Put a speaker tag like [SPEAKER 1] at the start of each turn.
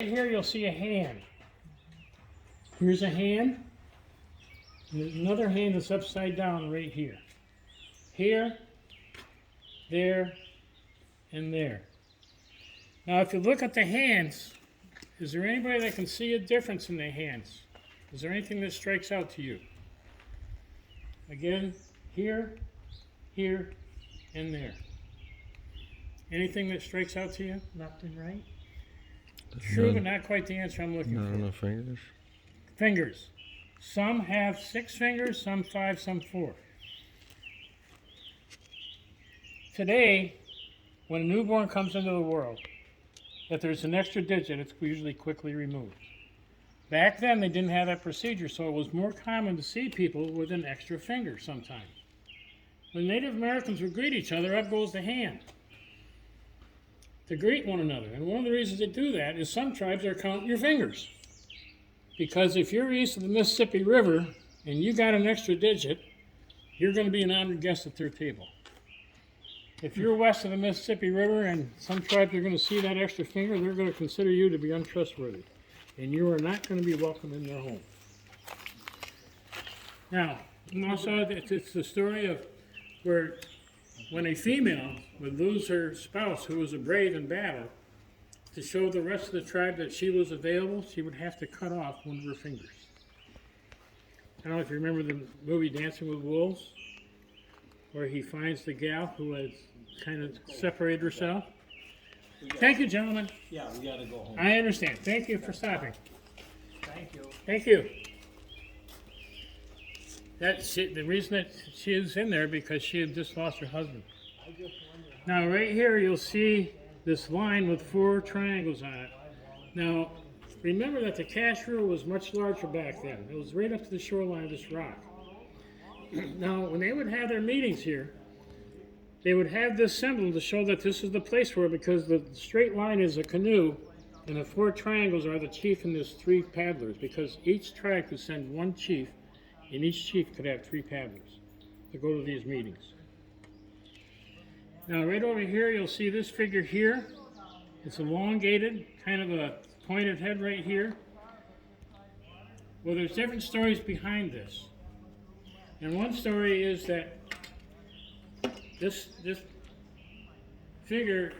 [SPEAKER 1] Right here you'll see a hand. Here's a hand. And there's another hand that's upside down right here. Here, there, and there. Now if you look at the hands, is there anybody that can see a difference in the hands? Is there anything that strikes out to you? Again, here, here, and there. Anything that strikes out to you? Left and right? True, but not quite the answer I'm looking for.
[SPEAKER 2] No fingers.
[SPEAKER 1] Fingers. Some have 6 fingers, some 5, some 4. Today, when a newborn comes into the world, if there's an extra digit, it's usually quickly removed. Back then, they didn't have that procedure, so it was more common to see people with an extra finger sometimes. When Native Americans would greet each other, up goes the hand to greet one another. And one of the reasons they do that is some tribes are counting your fingers. Because if you're east of the Mississippi River and you got an extra digit, you're going to be an honored guest at their table. If you're west of the Mississippi River and some tribes are going to see that extra finger, they're going to consider you to be untrustworthy. And you are not going to be welcome in their home. Now, also it's the story of where when a female would lose her spouse who was a brave in battle, to show the rest of the tribe that she was available, she would have to cut off one of her fingers. I don't know if you remember the movie Dancing with Wolves, where he finds the gal who has kind of separated herself. Thank you, gentlemen.
[SPEAKER 3] Yeah, we gotta go home.
[SPEAKER 1] I understand. Thank you for stopping.
[SPEAKER 3] Thank you.
[SPEAKER 1] Thank you. The reason that she is in there because she had just lost her husband. Now right here you'll see this line with 4 triangles on it. Now remember that the cash rule was much larger back then. It was right up to the shoreline of this rock. Now when they would have their meetings here, they would have this symbol to show that this is the place for it, because the straight line is a canoe and the 4 triangles are the chief and there's 3 paddlers, because each tribe could send 1 chief and each chief could have 3 paddlers to go to these meetings. Now right over here you'll see this figure here. It's elongated, kind of a pointed head right here. Well, there's different stories behind this. And one story is that this figure